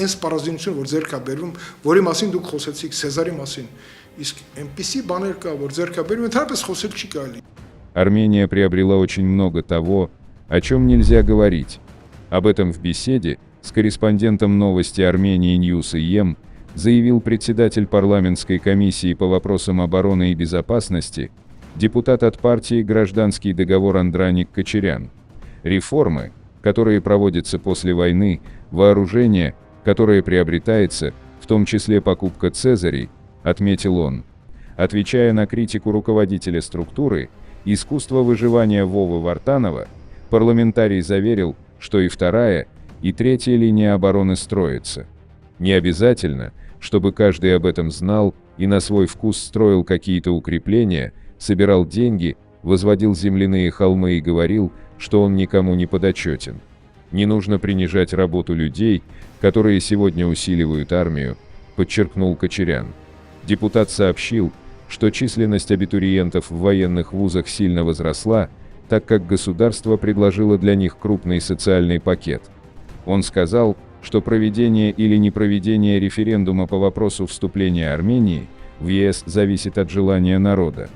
Այս պարազդինություն, որ ձեռք է բերվում, որի մասին դուք խոսեցիք Սեզարի մասին, իսկ այնպիսի բաներ կա, որ ձեռք է բերվում, ընդհանրապես խոսել չի կարելի։ Армения приобрела очень много того, о чем нельзя говорить. Об этом в беседе с корреспондентом новости Армении News ЕМ заявил председатель парламентской комиссии по вопросам обороны и безопасности, депутат от партии «Гражданский договор» Андраник Кочерян. Реформы, которые проводятся после войны, вооружение, которое приобретается, в том числе покупка «Цезарей», отметил он. Отвечая на критику руководителя структуры «Искусство выживания» Вовы Вартанова, парламентарий заверил, что и вторая, и третья линия обороны строятся. Не обязательно, чтобы каждый об этом знал и на свой вкус строил какие-то укрепления, собирал деньги, возводил земляные холмы и говорил, что он никому не подотчетен. Не нужно принижать работу людей, которые сегодня усиливают армию, подчеркнул Кочерян. Депутат сообщил, что численность абитуриентов в военных вузах сильно возросла, так как государство предложило для них крупный социальный пакет. Он сказал, что проведение или непроведение референдума по вопросу вступления Армении в ЕС зависит от желания народа.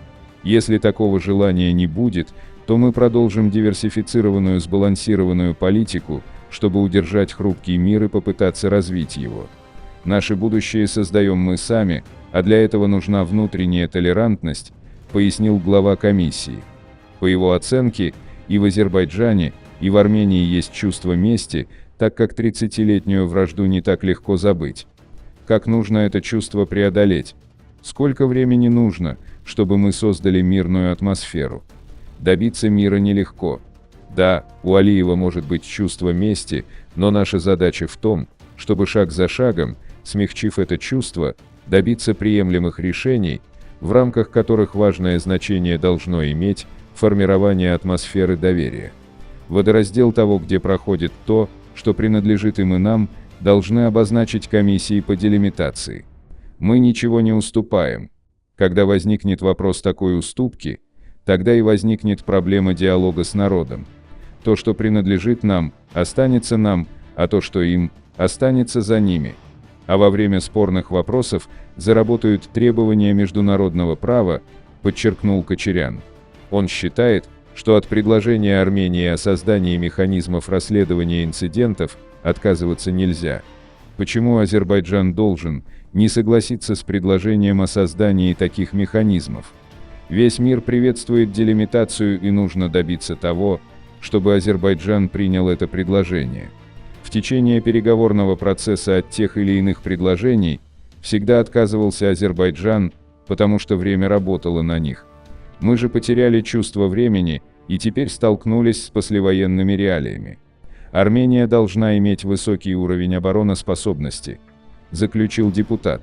Если такого желания не будет, то мы продолжим диверсифицированную сбалансированную политику, чтобы удержать хрупкий мир и попытаться развить его. Наше будущее создаем мы сами, а для этого нужна внутренняя толерантность, пояснил глава комиссии. По его оценке, и в Азербайджане, и в Армении есть чувство мести, так как 30-летнюю вражду не так легко забыть. Как нужно это чувство преодолеть? Сколько времени нужно, чтобы мы создали мирную атмосферу? Добиться мира нелегко. Да, у Алиева может быть чувство мести, но наша задача в том, чтобы шаг за шагом, смягчив это чувство, добиться приемлемых решений, в рамках которых важное значение должно иметь формирование атмосферы доверия. Водораздел того, где проходит то, что принадлежит им и нам, должны обозначить комиссии по делимитации. Мы ничего не уступаем. Когда возникнет вопрос такой уступки, тогда и возникнет проблема диалога с народом. То, что принадлежит нам, останется нам, а то, что им, останется за ними. А во время спорных вопросов заработают требования международного права, подчеркнул Кочерян. Он считает, что от предложения Армении о создании механизмов расследования инцидентов отказываться нельзя. Почему Азербайджан должен не согласиться с предложением о создании таких механизмов? Весь мир приветствует делимитацию, и нужно добиться того, чтобы Азербайджан принял это предложение. В течение переговорного процесса от тех или иных предложений всегда отказывался Азербайджан, потому что время работало на них. Мы же потеряли чувство времени и теперь столкнулись с послевоенными реалиями. Армения должна иметь высокий уровень обороноспособности, заключил депутат.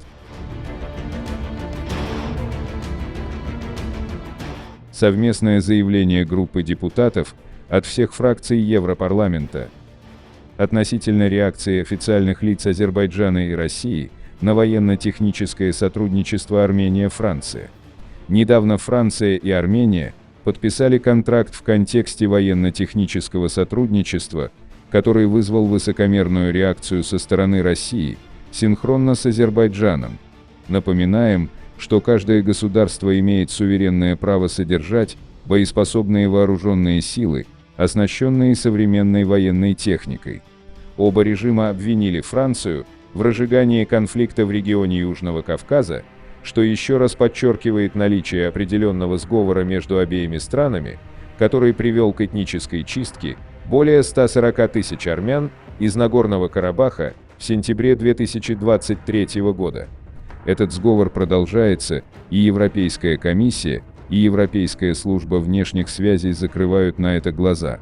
Совместное заявление группы депутатов от всех фракций Европарламента относительно реакции официальных лиц Азербайджана и России на военно-техническое сотрудничество Армения-Франция. Недавно Франция и Армения подписали контракт в контексте военно-технического сотрудничества, который вызвал высокомерную реакцию со стороны России, синхронно с Азербайджаном. Напоминаем, что каждое государство имеет суверенное право содержать боеспособные вооруженные силы, оснащенные современной военной техникой. Оба режима обвинили Францию в разжигании конфликта в регионе Южного Кавказа, что еще раз подчеркивает наличие определенного сговора между обеими странами, который привел к этнической чистке более 140 тысяч армян из Нагорного Карабаха в сентябре 2023 года. Этот сговор продолжается, и Европейская комиссия, и Европейская служба внешних связей закрывают на это глаза.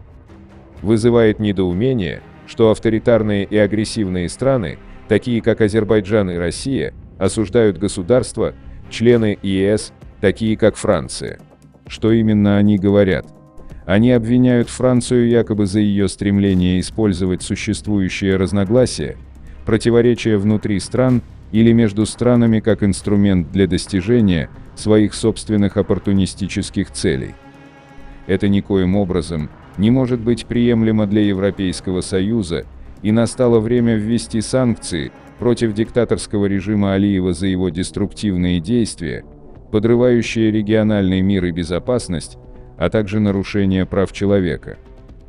Вызывает недоумение, что авторитарные и агрессивные страны, такие как Азербайджан и Россия, осуждают государства, члены ЕС, такие как Франция. Что именно они говорят? Они обвиняют Францию якобы за ее стремление использовать существующие разногласия, противоречия внутри стран или между странами как инструмент для достижения своих собственных оппортунистических целей. Это никоим образом не может быть приемлемо для Европейского Союза и настало время ввести санкции против диктаторского режима Алиева за его деструктивные действия, подрывающие региональный мир и безопасность, а также нарушение прав человека.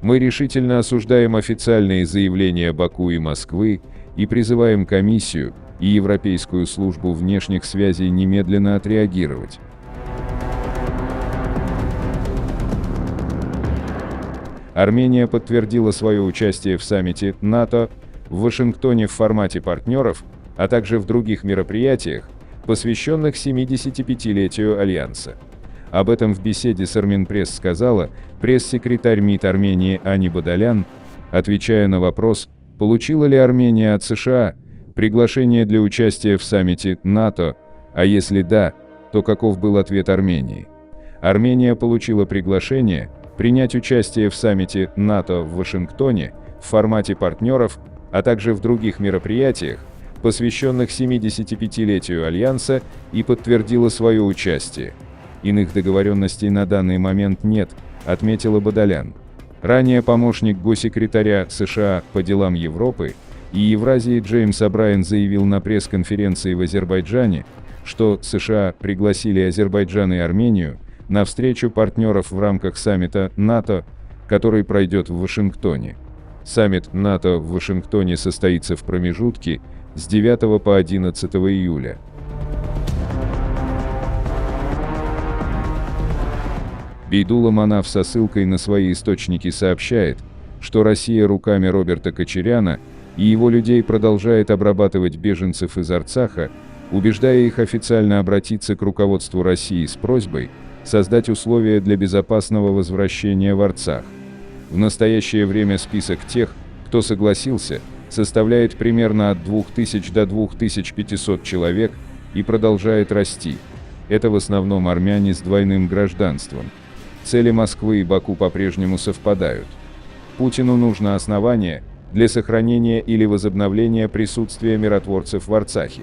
Мы решительно осуждаем официальные заявления Баку и Москвы и призываем Комиссию и Европейскую службу внешних связей немедленно отреагировать. Армения подтвердила свое участие в саммите НАТО в Вашингтоне в формате партнеров, а также в других мероприятиях, посвященных 75-летию Альянса. Об этом в беседе с Арменпресс сказала пресс-секретарь МИД Армении Ани Бадалян, отвечая на вопрос, получила ли Армения от США приглашение для участия в саммите НАТО, а если да, то каков был ответ Армении. Армения получила приглашение принять участие в саммите НАТО в Вашингтоне в формате партнеров, а также в других мероприятиях, посвященных 75-летию Альянса, и подтвердила свое участие. Иных договоренностей на данный момент нет, отметила Бадалян. Ранее помощник госсекретаря США по делам Европы и Евразии Джеймс О'Брайен заявил на пресс-конференции в Азербайджане, что США пригласили Азербайджан и Армению на встречу партнеров в рамках саммита НАТО, который пройдет в Вашингтоне. Саммит НАТО в Вашингтоне состоится в промежутке с 9 по 11 июля. Бейдулла Манаф со ссылкой на свои источники сообщает, что Россия руками Роберта Кочаряна и его людей продолжает обрабатывать беженцев из Арцаха, убеждая их официально обратиться к руководству России с просьбой создать условия для безопасного возвращения в Арцах. В настоящее время список тех, кто согласился, составляет примерно от 2000 до 2500 человек и продолжает расти. Это в основном армяне с двойным гражданством. Цели Москвы и Баку по-прежнему совпадают. Путину нужно основание для сохранения или возобновления присутствия миротворцев в Арцахе.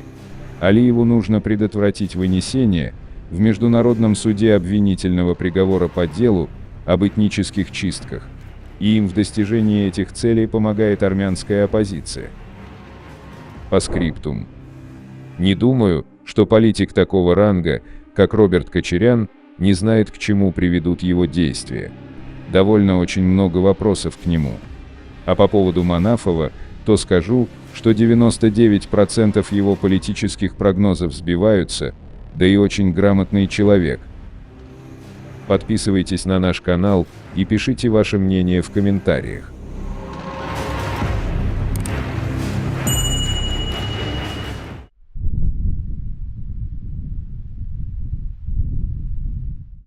Алиеву нужно предотвратить вынесение в Международном суде обвинительного приговора по делу об этнических чистках, и им в достижении этих целей помогает армянская оппозиция. По скриптум. Не думаю, что политик такого ранга, как Роберт Кочарян, не знает, к чему приведут его действия. Довольно очень много вопросов к нему. А по поводу Манафова, то скажу, что 99% его политических прогнозов сбиваются, да и очень грамотный человек. Подписывайтесь на наш канал и пишите ваше мнение в комментариях.